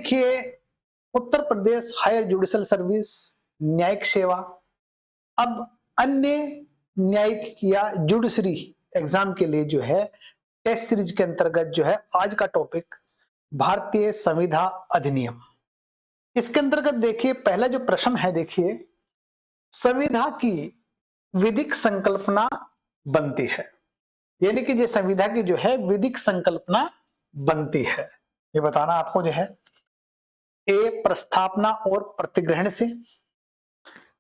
देखिए, Uttar Pradesh higher judicial service, न्यायिक सेवा, अब अन्य न्यायिक या जुडिशरी एग्जाम के लिए जो है टेस्ट सीरीज के अंतर्गत जो है आज का टॉपिक भारतीय संविधा अधिनियम। इसके अंतर्गत देखिए पहला जो प्रश्न है, देखिए संविधा की विधिक संकल्पना बनती है, यानी कि जो संविधा की जो है विधिक संकल्पना बनती है, ये बताना आपको जो है ए प्रस्तावना और प्रतिग्रहण से,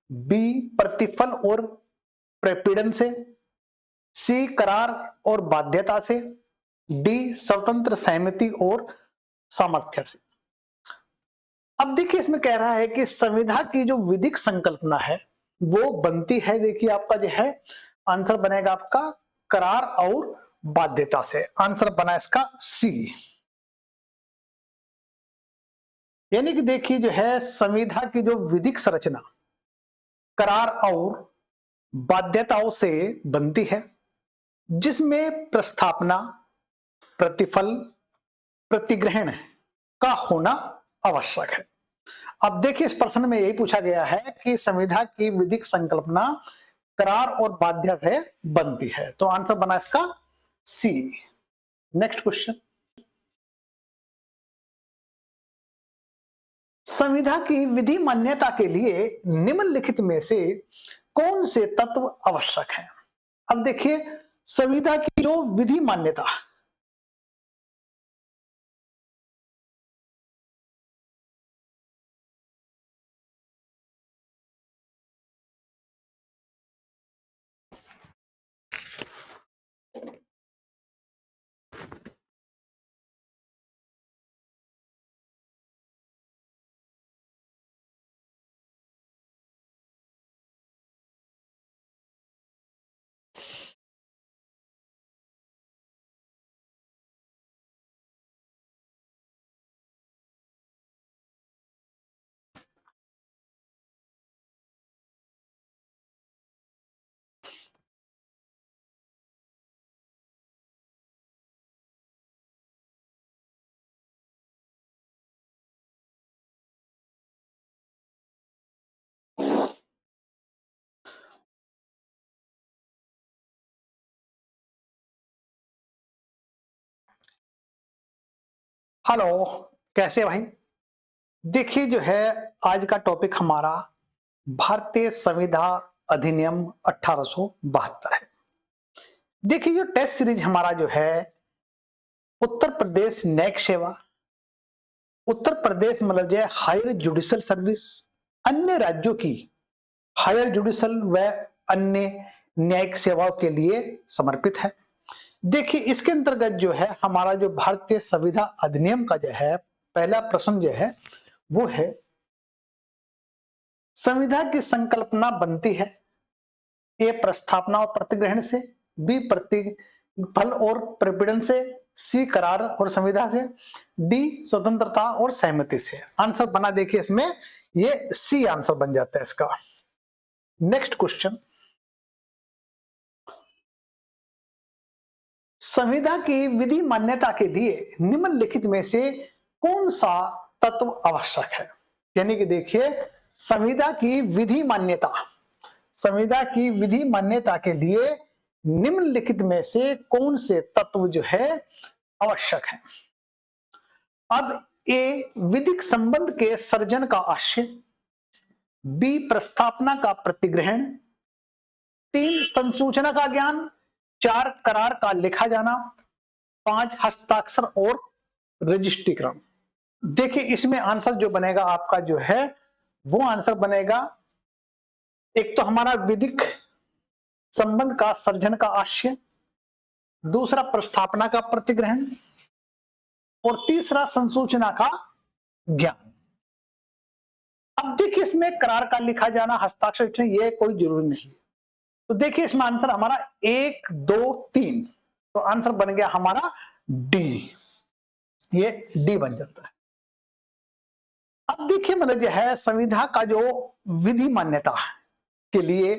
बी प्रतिफल और प्रपीड़न से, सी करार और बाध्यता से, डी स्वतंत्र सहमति और सामर्थ्य से। अब देखिए इसमें कह रहा है कि संविधा की जो विधिक संकल्पना है वो बनती है, देखिए आपका जो है आंसर बनेगा आपका करार और बाध्यता से, आंसर बना इसका सी। यानी कि देखिए जो है संविधा की जो विधिक संरचना करार और बाध्यताओं से बनती है, जिसमें प्रस्तावना, प्रतिफल, प्रतिग्रहण का होना आवश्यक है। अब देखिए इस प्रश्न में यही पूछा गया है कि संविधा की विधिक संकल्पना करार और बाध्य से बनती है, तो आंसर बना इसका सी। नेक्स्ट क्वेश्चन, संविधा की विधि मान्यता के लिए निम्नलिखित में से कौन से तत्व आवश्यक हैं? अब देखिए संविधा की जो विधि मान्यता, हेलो कैसे भाई। देखिए जो है आज का टॉपिक हमारा भारतीय संविधा अधिनियम 1872 है। देखिए जो टेस्ट सीरीज हमारा जो है उत्तर प्रदेश न्यायिक सेवा, उत्तर प्रदेश मतलब जो है हायर जुडिशल सर्विस, अन्य राज्यों की हायर जुडिशल व अन्य न्यायिक सेवाओं के लिए समर्पित है। देखिए इसके अंतर्गत जो है हमारा जो भारतीय संविधा अधिनियम का जो है पहला प्रश्न जो है वो है संविधा की संकल्पना बनती है ए प्रस्तावना और प्रतिग्रहण से, बी प्रतिफल और प्रपीड़न से, सी करार और संविधा से, डी स्वतंत्रता और सहमति से। आंसर बना देखिए इसमें ये सी आंसर बन जाता है इसका। नेक्स्ट क्वेश्चन, संविधा की विधि मान्यता के लिए निम्नलिखित में से कौन सा तत्व आवश्यक है? यानी कि देखिए संविधा की विधि मान्यता, संविधा की विधि मान्यता के लिए निम्नलिखित में से कौन से तत्व जो है आवश्यक है? अब ए विधिक संबंध के सर्जन का आशय, बी प्रस्तावना का प्रतिग्रहण, 3 संसूचना का ज्ञान, 4 करार का लिखा जाना, 5 हस्ताक्षर और रजिस्ट्रीकरण। देखिए इसमें आंसर जो बनेगा आपका जो है वो आंसर बनेगा, एक तो हमारा विधिक संबंध का सर्जन का आशय, दूसरा प्रस्तावना का प्रतिग्रहण और तीसरा संसूचना का ज्ञान। अब देखिए इसमें करार का लिखा जाना, हस्ताक्षर ये कोई जरूरी नहीं, तो देखिए इसमें आंसर हमारा 1 2 3, तो आंसर बन गया हमारा डी, ये डी बन जाता है। अब देखिए मतलब जो है संविधा का जो विधि मान्यता के लिए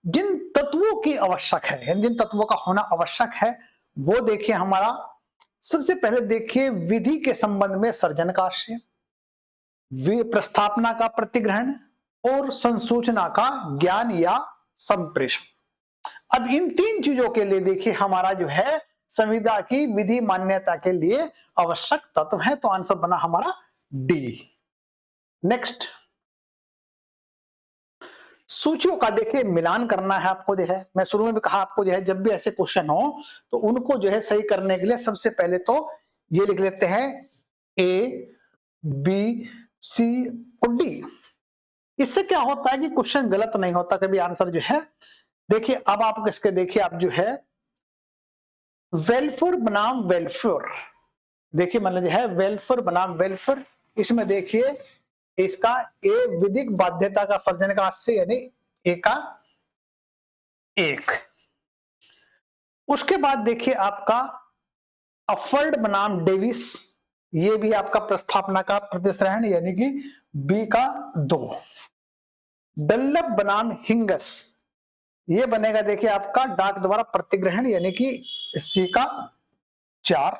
जिन तत्वों की आवश्यक है, जिन तत्वों का होना आवश्यक है वो देखिए हमारा सबसे पहले देखिए विधि के संबंध में सर्जन का आशय, प्रस्थापना का प्रतिग्रहण और संसूचना का ज्ञान या संप्रेषण। अब इन तीन चीजों के लिए देखिए हमारा जो है संविदा की विधि मान्यता के लिए आवश्यक तत्व है, तो आंसर बना हमारा डी। नेक्स्ट, सूचियों का देखिए मिलान करना है आपको जो है, मैं शुरू में भी कहा आपको जो है जब भी ऐसे क्वेश्चन हो तो उनको जो है सही करने के लिए सबसे पहले तो ये लिख लेते हैं ए बी सी और डी। इससे क्या होता है कि क्वेश्चन गलत नहीं होता कभी, आंसर जो है देखिए अब आप इसके देखिए आप जो है वेलफेयर बनाम वेलफेयर, देखिए मतलब जो है वेलफेयर बनाम वेलफेयर, इसमें देखिए इसका ए विधिक बाध्यता का सर्जन का से यानी ए का एक। उसके बाद देखिए आपका अफर्ड बनाम डेविस, ये भी आपका प्रस्थापना का प्रतिश्रहण यानी कि बी का 2। डल्लप बनाम हिंगस, ये बनेगा देखिए आपका डाक द्वारा प्रतिग्रहण यानी कि सी का 4।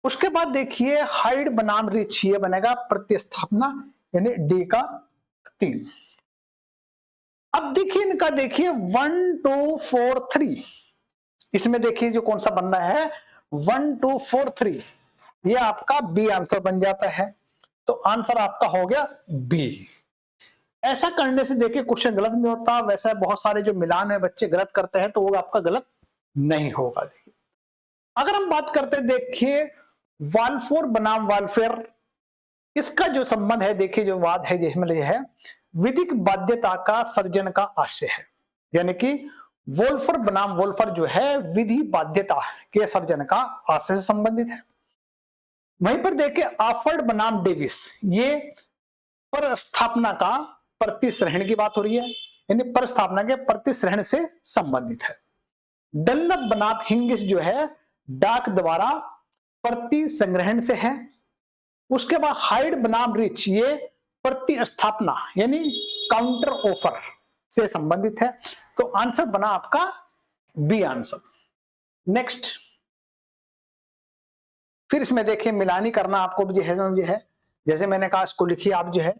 उसके बाद देखिए हाइड बनाम रिच, ये बनेगा प्रतिस्थापना यानी डी का 3। अब देखिए इनका देखिए 1 2 4 3, इसमें देखिए जो कौन सा बन रहा है 1 2 4 3, ये आपका बी आंसर बन जाता है, तो आंसर आपका हो गया बी। ऐसा करने से देखिए क्वेश्चन गलत नहीं होता, वैसे बहुत सारे जो मिलान में बच्चे गलत करते हैं तो वो आपका गलत नहीं होगा। देखिए अगर हम बात करते हैं देखिए वाल्फोर बनाम वालफेयर, इसका जो संबंध है देखिए जो वाद है जिसमें यह है विधिक बाध्यता का सर्जन का आशय है, यानी कि वोल्फर बनाम वोल्फर जो है विधि बाध्यता के सर्जन का आशय से संबंधित है। वहीं पर देखिए आफर्ड बनाम डेविस, ये प्रस्थापना का प्रतिश्रहण की बात हो रही है, यानी प्रस्थापना के प्रतिश्रहण से संबंधित है। डल्लप बनाम हिंगिस जो है डाक द्वारा प्रति संग्रहण से है। उसके बाद हाइड बनाम रिच, ये प्रतिस्थापना यानी काउंटर ऑफर से संबंधित है, तो आंसर बना आपका बी आंसर। नेक्स्ट, फिर इसमें देखिए मिलानी करना आपको भी जो है जैसे मैंने कहा इसको लिखिए आप जो है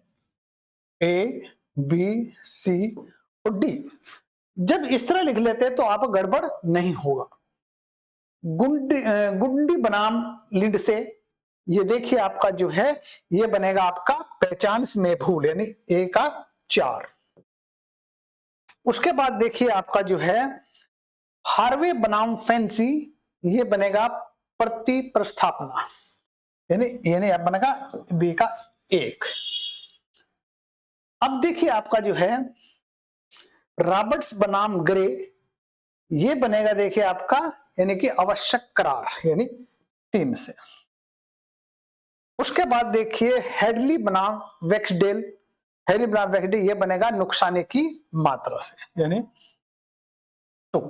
ए बी सी और डी। जब इस तरह लिख लेते हैं तो आप गड़बड़ नहीं होगा। गुंडी बनाम लिंड से, ये देखिए आपका जो है ये बनेगा आपका पहचान में भूल यानी ए का 4। उसके बाद देखिए आपका जो है हार्वे बनाम फैंसी, ये बनेगा प्रति प्रस्थापना यानी अब बनेगा बी का 1। अब देखिए आपका जो है रॉबर्ट्स बनाम ग्रे, ये बनेगा देखिए आपका यानी कि आवश्यक करार यानी 3 से। उसके बाद देखिए हेडली बनाम वेक्सडेल, हेडली बनाम वेक्सडेल ये बनेगा नुकसानी की मात्रा से यानी 2।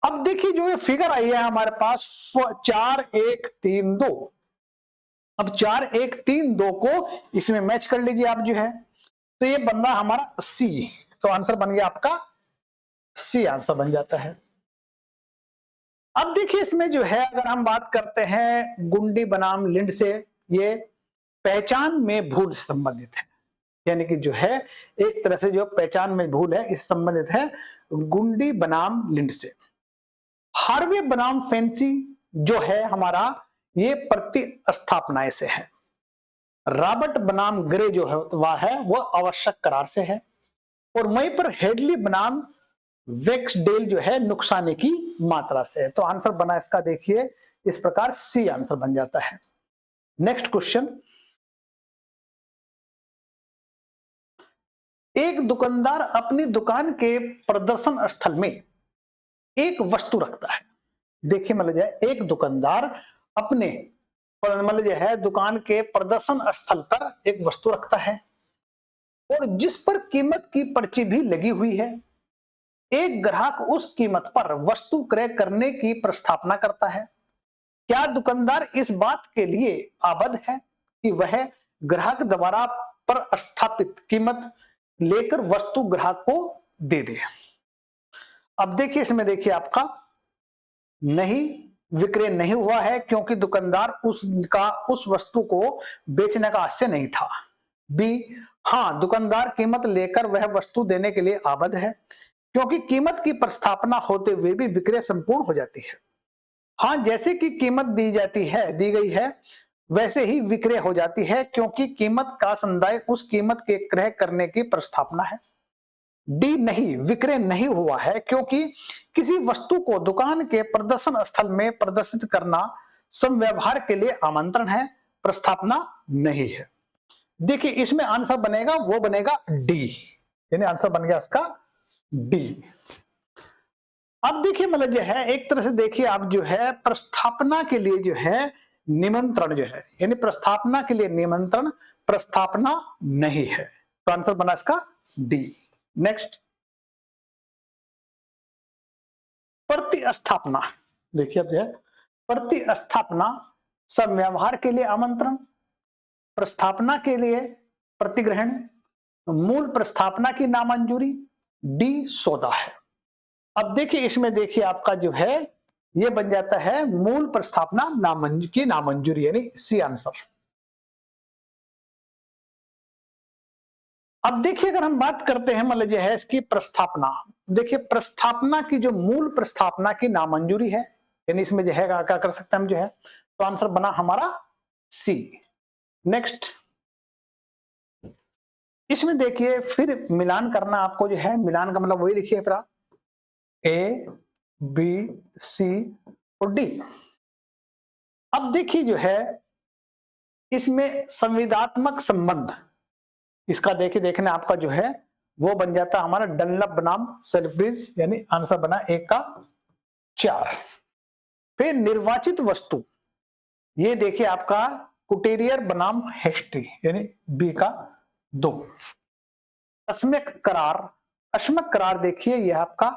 अब देखिए जो ये फिगर आई है हमारे पास 4 1 3 2, अब 4 1 3 2 को इसमें मैच कर लीजिए आप जो है, तो ये बन रहा हमारा सी, तो आंसर बन गया आपका सी आंसर बन जाता है। अब देखिए इसमें जो है अगर हम बात करते हैं गुंडी बनाम लिंड से, ये पहचान में भूल से संबंधित है, यानी कि जो है एक तरह से जो पहचान में भूल है इस संबंधित है गुंडी बनाम लिंड से। हार्वे बनाम फैंसी जो है हमारा ये प्रतिस्थापना से है। रॉबर्ट बनाम ग्रे जो है वह आवश्यक करार से है, और वहीं पर हेडली बनाम वेक्सडेल जो है नुकसानी की मात्रा से है, तो आंसर बना इसका देखिए इस प्रकार सी आंसर बन जाता है। नेक्स्ट क्वेश्चन, एक दुकानदार अपनी दुकान के प्रदर्शन स्थल में एक वस्तु रखता है। देखिए मतलब जाए एक दुकानदार अपने मतलब जो है दुकान के प्रदर्शन स्थल पर एक वस्तु रखता है और जिस पर कीमत की पर्ची भी लगी हुई है। एक ग्राहक उस कीमत पर वस्तु क्रय करने की प्रस्तावना करता है। क्या दुकानदार इस बात के लिए आबद्ध है कि वह ग्राहक द्वारा प्रस्थापित कीमत लेकर वस्तु ग्राहक को दे दे? अब देखिए इसमें देखिए आपका नहीं विक्रय नहीं हुआ है क्योंकि दुकानदार उस वस्तु को बेचने का आशय नहीं था। बी, हाँ दुकानदार कीमत लेकर वह वस्तु देने के लिए आबद्ध है क्योंकि कीमत की प्रस्थापना होते हुए भी विक्रय संपूर्ण हो जाती है। हाँ, जैसे कि कीमत दी गई है वैसे ही विक्रय हो जाती है क्योंकि कीमत का संदाय उस कीमत के क्रय करने की प्रस्थापना है। डी, नहीं विक्रय नहीं हुआ है क्योंकि किसी वस्तु को दुकान के प्रदर्शन स्थल में प्रदर्शित करना समव्यवहार के लिए आमंत्रण है, प्रस्थापना नहीं है। देखिए इसमें आंसर बनेगा, वो बनेगा डी, यानी आंसर बन गया इसका डी। अब देखिए मतलब जो है एक तरह से देखिए आप जो है प्रस्थापना के लिए जो है निमंत्रण जो है, यानी प्रस्थापना के लिए निमंत्रण, प्रस्थापना नहीं है, तो आंसर बना इसका डी। नेक्स्ट, प्रतिस्थापना। देखिए अब जो है प्रतिस्थापना समव्यवहार के लिए आमंत्रण, प्रस्थापना के लिए प्रतिग्रहण, मूल प्रस्थापना की नामंजूरी, डी सौदा है। अब देखिए इसमें देखिए आपका जो है ये बन जाता है मूल प्रस्थापना की नामंजूरी, यानी सी आंसर। अब देखिए अगर हम बात करते हैं मतलब जो है इसकी प्रस्थापना, देखिए प्रस्थापना की जो मूल प्रस्थापना की नामंजूरी है, यानी इसमें जो है क्या कर सकते हैं हम जो है, तो आंसर बना हमारा सी। नेक्स्ट, इसमें देखिए फिर मिलान करना आपको जो है, मिलान का मतलब वही लिखिए फिर आप ए बी सी और डी। अब देखिए जो है इसमें संविदात्मक संबंध, इसका देखिए देखने आपका जो है वो बन जाता है हमारा डनलप बनाम सेल्फ्रिज, यानी आंसर बना एक का 4। फिर निर्वाचित वस्तु, ये देखिए आपका कुटेरियर बनाम हेस्टी, यानी बी का 2। अस्मक करार देखिए ये आपका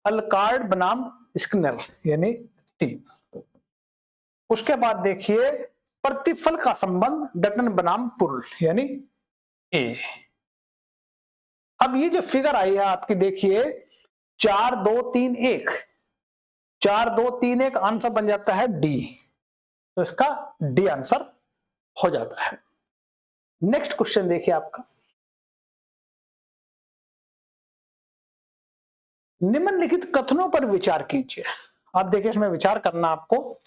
अलकार्ड बनाम स्किनर, यानी 3। उसके बाद देखिए प्रतिफल का संबंध डटन बनाम पुल, यानी ए। अब ये जो फिगर आई है आपकी देखिए 4 2 3 1, 4 2 3 1 आंसर बन जाता है डी, तो इसका डी आंसर हो जाता है। नेक्स्ट क्वेश्चन देखिए आपका, निम्नलिखित कथनों पर विचार कीजिए। आप देखिए इसमें विचार करना आपको,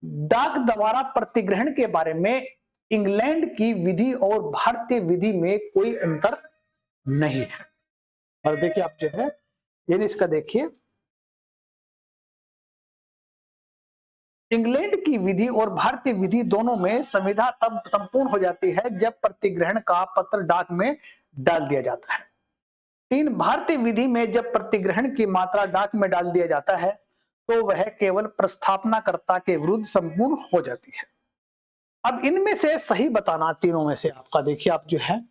डाक द्वारा प्रतिग्रहण के बारे में इंग्लैंड की विधि और भारतीय विधि में कोई अंतर नहीं है। और देखिए आप जो है यानी इसका देखिए इंग्लैंड की विधि और भारतीय विधि दोनों में संविदा तब संपूर्ण हो जाती है जब प्रतिग्रहण का पत्र डाक में डाल दिया जाता है। 3, भारतीय विधि में जब प्रतिग्रहण की मात्रा डाक में डाल दिया जाता है तो वह केवल प्रस्थापनाकर्ता के विरुद्ध संपूर्ण हो जाती है। अब इनमें से सही बताना तीनों में से आपका, देखिए आप जो है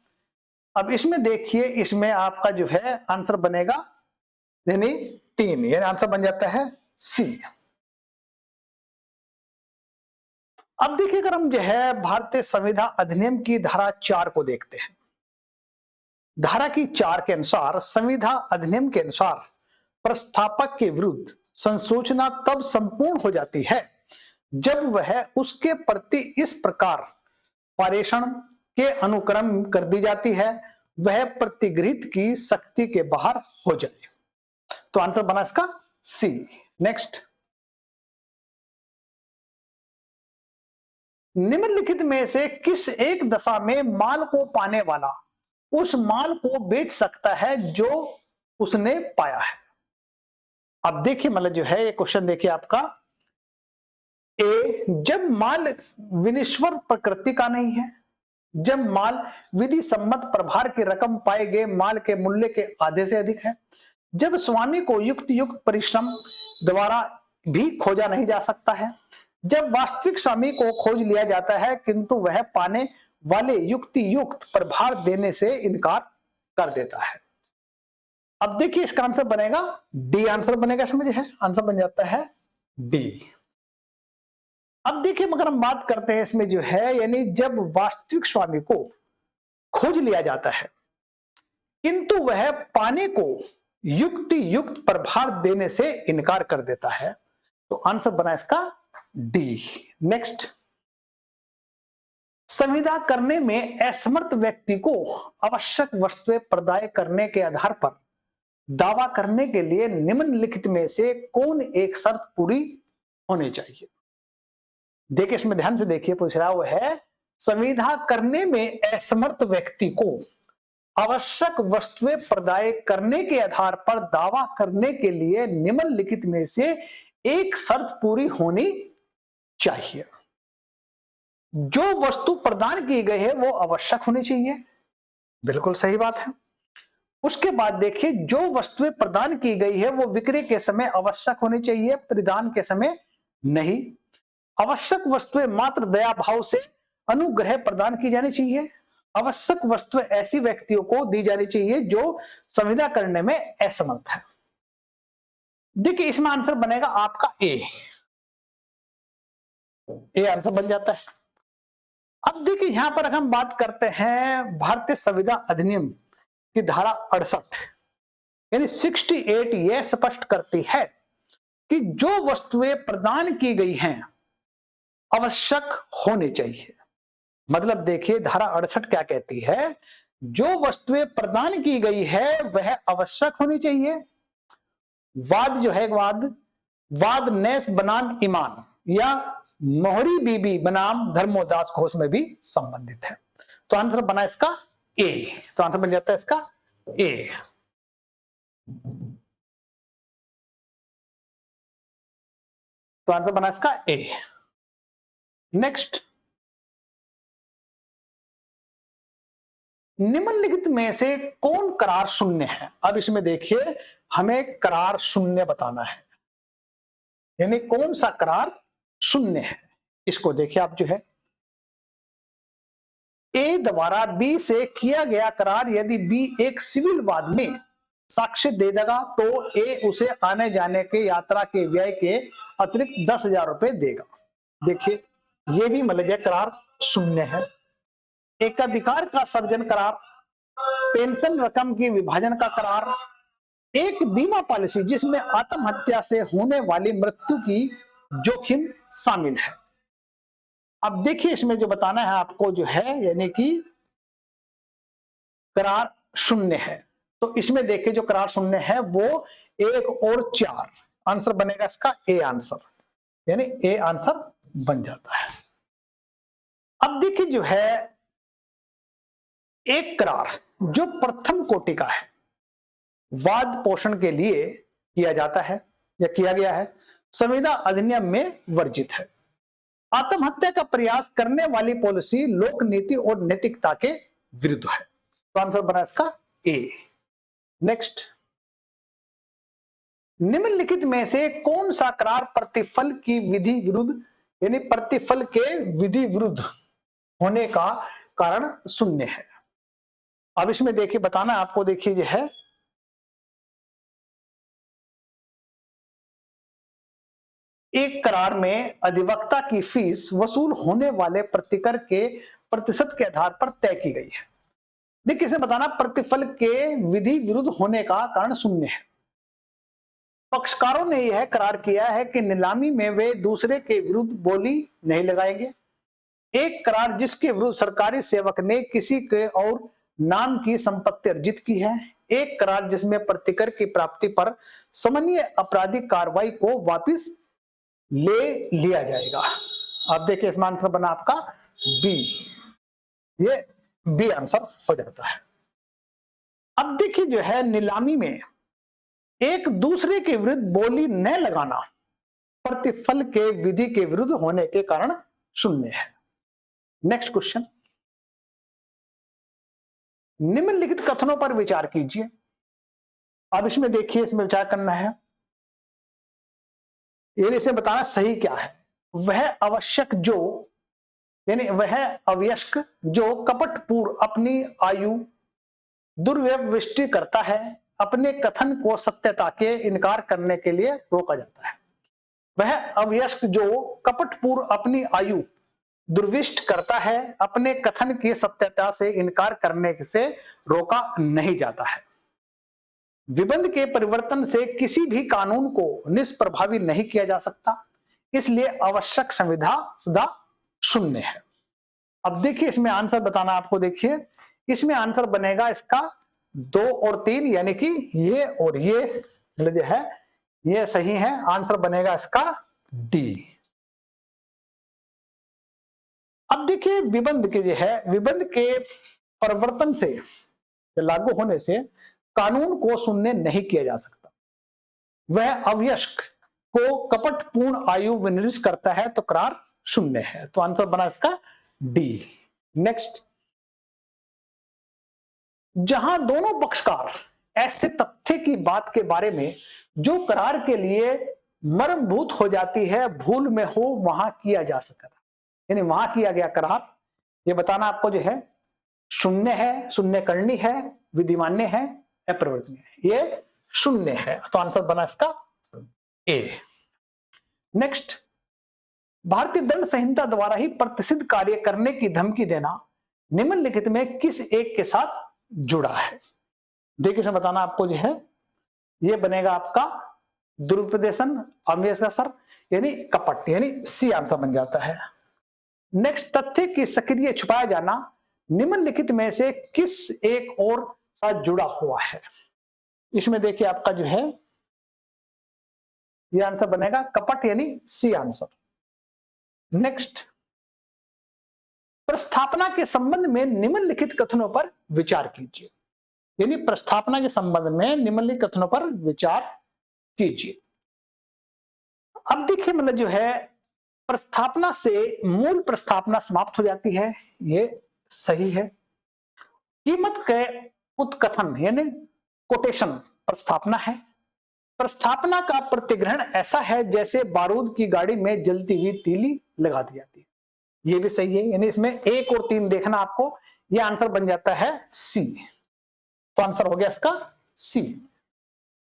अब इसमें देखिए इसमें आपका जो है आंसर बनेगा यानी 3, यानी आंसर बन जाता है सी। अब देखिए अगर हम जो है भारतीय संविधा अधिनियम की धारा 4 को देखते हैं, धारा की 4 के अनुसार संविधा अधिनियम के अनुसार प्रस्थापक के विरुद्ध संसूचना तब संपूर्ण हो जाती है जब वह उसके प्रति इस प्रकार पारेषण के अनुक्रम कर दी जाती है वह प्रतिगृहित की शक्ति के बाहर हो जाए, तो आंसर बना इसका सी। नेक्स्ट, निम्नलिखित में से किस एक दशा में माल को पाने वाला उस माल को बेच सकता है जो उसने पाया है। अब देखिए मतलब जो है ये क्वेश्चन देखिए आपका, ए जब माल विनिश्वर प्रकृति का नहीं है, जब माल विधि सम्मत प्रभार की रकम पाए गए माल के मूल्य के आधे से अधिक है, जब स्वामी को युक्त परिश्रम द्वारा भी खोजा नहीं जा सकता है, जब वास्तविक स्वामी को खोज लिया जाता है किंतु वह पाने वाले युक्त प्रभार देने से इनकार कर देता है। अब देखिए इसका आंसर बनेगा डी, आंसर बनेगा इसमें जो है आंसर बन जाता है डी। अब देखिए अगर हम बात करते हैं इसमें जो है यानी जब वास्तविक स्वामी को खोज लिया जाता है किंतु वह पाने को युक्त प्रभार देने से इनकार कर देता है, तो आंसर बना इसका डी। नेक्स्ट, संविदा करने में असमर्थ व्यक्ति को आवश्यक वस्तुएं प्रदाय करने के आधार पर दावा करने के लिए निम्नलिखित में से कौन एक शर्त पूरी होनी चाहिए। देखिए इसमें ध्यान से देखिए, पूछ रहा वो है संविदा करने में असमर्थ व्यक्ति को आवश्यक वस्तुएं प्रदाय करने के आधार पर दावा करने के लिए निम्नलिखित में से एक शर्त पूरी होनी चाहिए। जो वस्तु प्रदान की गई है वो आवश्यक होनी चाहिए, बिल्कुल सही बात है। उसके बाद देखिए, जो वस्तुएं प्रदान की गई है वो विक्रय के समय आवश्यक होनी चाहिए, परिधान के समय नहीं। आवश्यक वस्तुएं मात्र दया भाव से अनुग्रह प्रदान की जानी चाहिए। आवश्यक वस्तुएं ऐसी व्यक्तियों को दी जानी चाहिए जो संविदा करने में असमर्थ है। देखिए इसमें आंसर बनेगा आपका ए आंसर बन जाता है। अब देखिए यहां पर हम बात करते हैं भारतीय संविदा अधिनियम की धारा 68 यानी 68 यह स्पष्ट करती है कि जो वस्तुएं प्रदान की गई हैं आवश्यक होनी चाहिए। मतलब देखिए धारा 68 क्या कहती है, जो वस्तुएं प्रदान की गई है वह आवश्यक होनी चाहिए। वाद जो है वाद नेस बनाम ईमान या मोहरी बीबी बनाम धर्मोदास घोष में भी संबंधित है। तो आंसर बना इसका ए। तो आंसर बन जाता है इसका ए। तो आंसर बना इसका ए। नेक्स्ट, निम्नलिखित में से कौन करार शून्य है। अब इसमें देखिए हमें करार शून्य बताना है, यानी कौन सा करार शून्य है। इसको देखिए आप जो है, ए द्वारा बी से किया गया करार यदि बी एक सिविल वाद में साक्ष्य दे देगा तो ए उसे आने जाने के यात्रा के व्यय के अतिरिक्त 10,000 रुपए देगा। देखिए ये भी मतलब करार शून्य है। एकाधिकार का सर्जन करार, पेंशन रकम की विभाजन का करार, एक बीमा पॉलिसी जिसमें आत्महत्या से होने वाली मृत्यु की जोखिम शामिल है। अब देखिए इसमें जो बताना है आपको जो है यानी कि करार शून्य है। तो इसमें देखिए जो करार शून्य है वो 1 और 4 आंसर बनेगा इसका ए आंसर, यानी ए आंसर बन जाता है। अब देखिए जो है एक करार जो प्रथम कोटि का है, वाद पोषण के लिए किया जाता है या किया गया है, संविदा अधिनियम में वर्जित है। आत्महत्या का प्रयास करने वाली पॉलिसी लोक नीति और नैतिकता के विरुद्ध है। तो आंसर बना इसका ए। नेक्स्ट, निम्नलिखित में से कौन सा करार प्रतिफल की विधि विरुद्ध यानी प्रतिफल के विधि विरुद्ध होने का कारण शून्य है। अब इसमें देखिए बताना आपको, देखिए जो है एक करार में अधिवक्ता की फीस वसूल होने वाले प्रतिकर के प्रतिशत के आधार पर तय की गई है। देखिए इसे बताना प्रतिफल के विधि विरुद्ध होने का कारण शून्य है। पक्षकारों ने यह करार किया है कि नीलामी में वे दूसरे के विरुद्ध बोली नहीं लगाएंगे। एक करार जिसके विरुद्ध सरकारी सेवक ने किसी के और नाम की संपत्ति अर्जित की है। एक करार जिसमें प्रतिकर की प्राप्ति पर सामान्य आपराधिक कार्रवाई को वापस ले लिया जाएगा। अब देखिए इसमें आंसर बना आपका बी, ये बी आंसर हो जाता है। अब देखिए जो है नीलामी में एक दूसरे के विरुद्ध बोली न लगाना प्रतिफल के विधि के विरुद्ध होने के कारण शून्य है। नेक्स्ट क्वेश्चन, निम्नलिखित कथनों पर विचार कीजिए। अब इसमें देखिए इसमें विचार करना है, ये इसे बताना सही क्या है। वह आवश्यक जो यानी वह अवयस्क जो कपटपूर्व अपनी आयु दुर्व्यवष्टि करता है, अपने कथन को सत्यता के इनकार करने के लिए रोका जाता है। वह अवयस्क जो कपटपूर्व अपनी आयु दुर्विष्ट करता है, अपने कथन की सत्यता से इनकार करने से रोका नहीं जाता है। विबंध के परिवर्तन से किसी भी कानून को निष्प्रभावी नहीं किया जा सकता, इसलिए आवश्यक संविदा सदा शून्य है। अब देखिए इसमें आंसर बताना आपको, देखिए इसमें आंसर बनेगा इसका 2 और 3, यानी कि ये और ये जो है ये सही है। आंसर बनेगा इसका डी। अब देखिए विबंध के जो है, विबंध के परिवर्तन से लागू होने से कानून को शून्य नहीं किया जा सकता। वह अवयस्क को कपटपूर्ण आयु विनिर्दिष्ट करता है तो करार शून्य है। तो आंसर बना इसका डी। नेक्स्ट, जहां दोनों पक्षकार ऐसे तथ्य की बात के बारे में जो करार के लिए मर्मभूत हो जाती है भूल में हो, वहां किया जा सकता, यानी वहां किया गया करार, ये बताना आपको जो है शून्य है, शून्य करनी है, विधिमान्य है, अपरिवर्तनीय है। ये शून्य है, तो आंसर बना इसका ए। नेक्स्ट, भारतीय दंड संहिता द्वारा ही प्रतिसिद्ध कार्य करने की धमकी देना निम्नलिखित में किस एक के साथ जुड़ा है? देखिए इसमें बताना आपको जो है, ये बनेगा आपका दुरुपदेशन, अमेश का सर, यानी कपट, यानी सी आंसर बन जाता है। नेक्स्ट, तथ्य की सक्रिय छुपाया जाना निम्नलिखित में से किस एक और साथ जुड़ा हुआ है? इसमें देखिए आपका जो है ये आंसर बनेगा कपट, यानी सी आंसर। नेक्स्ट, प्रस्थापना के संबंध में निम्नलिखित कथनों पर विचार कीजिए, यानी प्रस्थापना के संबंध में निम्नलिखित कथनों पर विचार कीजिए। अब देखिए मतलब जो है प्रस्थापना से मूल प्रस्थापना समाप्त हो जाती है, ये सही है। कीमत के उत्कथन यानी कोटेशन प्रस्थापना है। प्रस्थापना का प्रतिग्रहण ऐसा है जैसे बारूद की गाड़ी में जलती हुई तीली लगा दी जाती है, ये भी सही है। यानी इसमें 1 और 3 देखना आपको, ये आंसर बन जाता है सी। तो आंसर हो गया इसका सी।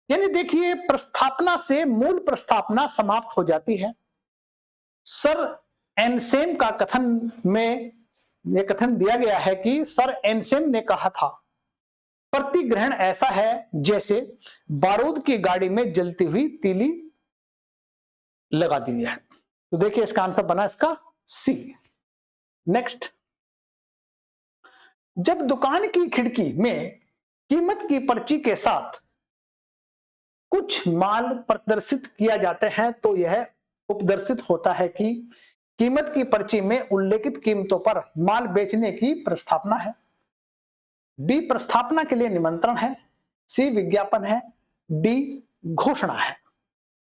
यानी देखिए प्रस्थापना से मूल प्रस्थापना समाप्त हो जाती है। सर एनसेम का कथन में यह कथन दिया गया है कि सर एनसेम ने कहा था प्रतिग्रहण ऐसा है जैसे बारूद की गाड़ी में जलती हुई तीली लगा दी है। तो देखिए इसका आंसर बना इसका सी। नेक्स्ट, जब दुकान की खिड़की में कीमत की पर्ची के साथ कुछ माल प्रदर्शित किया जाते हैं तो यह उपदर्शित होता है कि कीमत की पर्ची में उल्लेखित कीमतों पर माल बेचने की प्रस्थापना है। बी प्रस्थापना के लिए निमंत्रण है, सी विज्ञापन है, डी घोषणा है।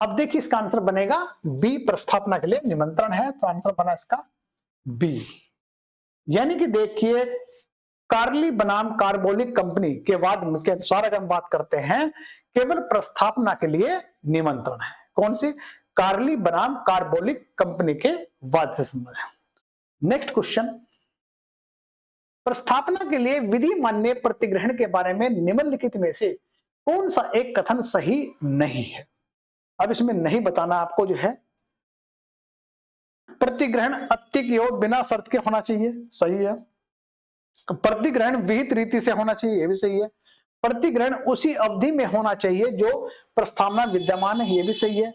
अब देखिए इसका आंसर बनेगा बी प्रस्थापना के लिए निमंत्रण है, तो आंसर बना इसका बी। यानी कि देखिए कार्ली बनाम कार्बोलिक कंपनी के वाद के अनुसार अगर हम बात करते हैं केवल प्रस्थापना के लिए निमंत्रण है। कौन सी? कार्ली बनाम कार्बोलिक कंपनी के वाद से संबंध है। नेक्स्ट क्वेश्चन, प्रस्थापना के लिए विधि मान्य प्रतिग्रहण के बारे में निम्नलिखित में से कौन सा एक कथन सही नहीं है? अब इसमें नहीं बताना आपको जो है, प्रतिग्रहण अति की ओर बिना शर्त के होना चाहिए, सही है। प्रतिग्रहण विहित रीति से होना चाहिए, ये भी सही है। प्रतिग्रहण उसी अवधि में होना चाहिए जो प्रस्तावना विद्यमान है, ये भी सही है।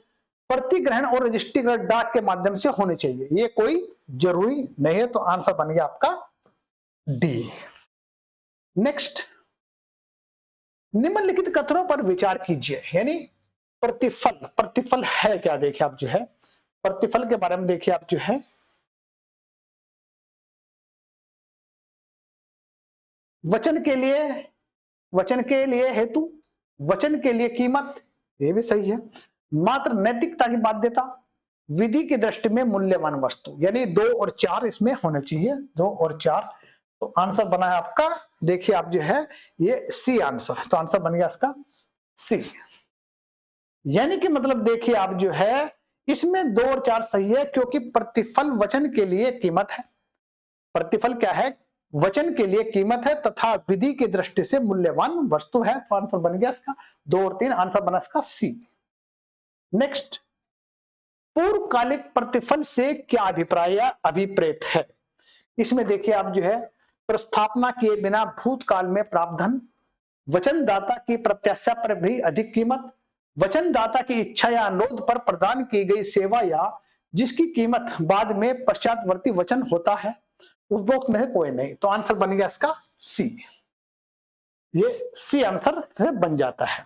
प्रतिग्रहण और रजिस्ट्रीकृत डाक के माध्यम से होने चाहिए, ये कोई जरूरी नहीं है, तो आंसर बन गया आपका डी। नेक्स्ट, निम्नलिखित कथनों पर विचार कीजिए, यानी प्रतिफल, प्रतिफल है क्या? देखिए आप जो है प्रतिफल के बारे में देखिए आप जो है, वचन के लिए हेतु, वचन के लिए कीमत, ये भी सही है। मात्र नैतिकता की बाध्यता, विधि की दृष्टि में मूल्यवान वस्तु, यानी 2 और 4 इसमें होने चाहिए, 2 और 4। तो आंसर बना है आपका, देखिए आप जो है ये सी आंसर, तो आंसर बन गया इसका सी। यानी कि मतलब देखिए आप जो है इसमें 2 और 4 सही है, क्योंकि प्रतिफल वचन के लिए कीमत है। प्रतिफल क्या है? वचन के लिए कीमत है तथा विधि की दृष्टि से मूल्यवान वस्तु है, तो आंसर बन गया इसका 2 और 3, आंसर बना इसका सी। नेक्स्ट, पूर्वकालिक प्रतिफल से क्या अभिप्राय या अभिप्रेत है? इसमें देखिए आप जो है प्रस्थापना किए बिना भूतकाल में प्रावधान वचनदाता की प्रत्याशा पर भी अधिक कीमत, वचनदाता की इच्छा या अनुरोध पर प्रदान की गई सेवा या जिसकी कीमत बाद में पश्चातवर्ती वचन होता है, उपरोक्त में से कोई नहीं। तो आंसर बन गया इसका सी, ये सी आंसर बन जाता है।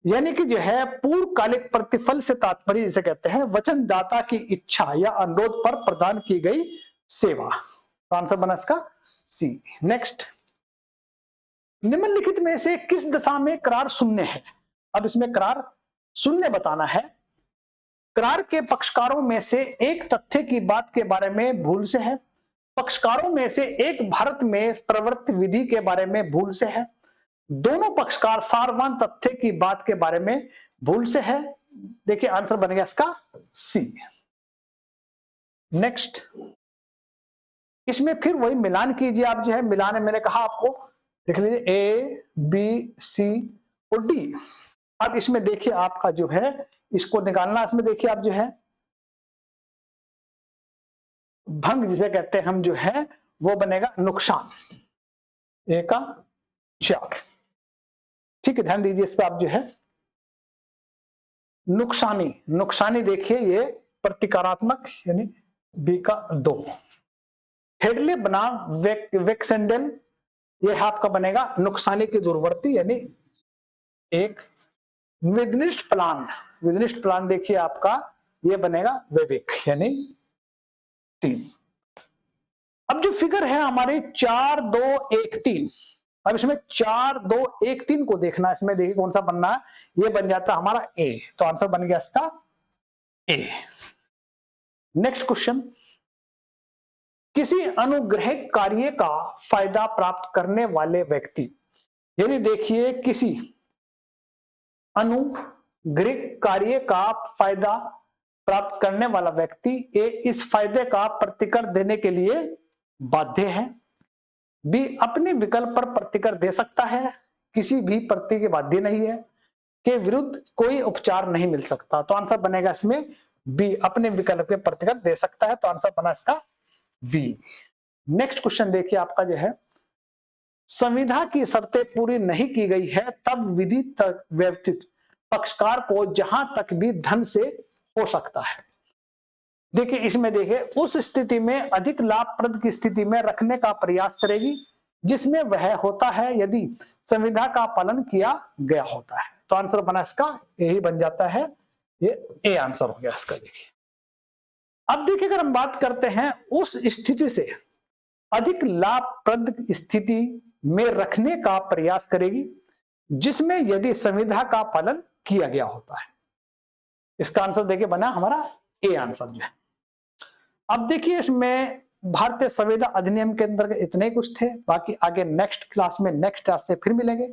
यानी कि जो है पूर्वकालिक प्रतिफल से तात्पर्य जिसे कहते हैं वचनदाता की इच्छा या अनुरोध पर प्रदान की गई सेवा। तो आंसर बना इसका सी। नेक्स्ट, निम्नलिखित में से किस दशा में करार शून्य है? अब इसमें करार शून्य बताना है। करार के पक्षकारों में से एक तथ्य की बात के बारे में भूल से है, पक्षकारों में से एक भारत में प्रवृत्त विधि के बारे में भूल से है, दोनों पक्षकार सारवान तथ्य की बात के बारे में भूल से है। देखिए आंसर बन गया इसका सी। नेक्स्ट, इसमें फिर वही मिलान कीजिए आप, जो है मिलान है, मैंने कहा आपको देख लीजिए ए बी सी और डी। अब इसमें देखिए आपका जो है इसको निकालना, इसमें देखिए आप जो है भंग जिसे कहते हैं हम जो है वो बनेगा नुकसान, ए का 4। ठीक है, ध्यान दीजिए इस पर आप जो है नुकसानी, नुकसानी देखिए ये प्रतिकारात्मक यानी बी का 2। हेडले बनाम वेक्सेंडल ये आपका बनेगा नुकसानी की दूरवर्ती यानी 1। विनिष्ट प्लान, विनिष्ट प्लान देखिए आपका ये बनेगा विवेक यानी 3। अब जो फिगर है हमारी 4 2 1 3, अब इसमें 4 2 1 3 को देखना, इसमें देखिए कौन सा बनना है, ये बन जाता है हमारा ए। तो आंसर बन गया इसका ए। नेक्स्ट क्वेश्चन, किसी अनुग्रह कार्य का फायदा प्राप्त करने वाले व्यक्ति, यानी देखिए किसी अनुग्रह कार्य का फायदा प्राप्त करने वाला व्यक्ति ए इस फायदे का प्रतिकर देने के लिए बाध्य है, बी अपने विकल्प पर प्रतिकर दे सकता है, किसी भी प्रति के बाध्य नहीं है, के विरुद्ध कोई उपचार नहीं मिल सकता। तो आंसर बनेगा इसमें बी, अपने विकल्प के प्रतिकर दे सकता है। तो आंसर बना इसका बी। नेक्स्ट क्वेश्चन देखिए आपका जो है, संविधा की शर्तें पूरी नहीं की गई है तब विधि तक व्यवस्थित पक्षकार को जहां तक भी धन से हो सकता है। देखिए इसमें देखिए उस स्थिति में अधिक लाभप्रद की स्थिति में रखने का प्रयास करेगी जिसमें वह होता है यदि संविधा का पालन किया गया होता है। तो आंसर बना इसका यही बन जाता है, ये ए आंसर हो गया इसका। देखिए अब देखिए अगर हम बात करते हैं उस स्थिति से अधिक लाभप्रद स्थिति में रखने का प्रयास करेगी जिसमें यदि संविधा का पालन किया गया होता है, इसका आंसर देखिए बना हमारा ए आंसर जो है। अब देखिए इसमें भारतीय संविदा अधिनियम के अंदर इतने कुछ थे, बाकी आगे नेक्स्ट क्लास में नेक्स्ट क्लास से फिर मिलेंगे।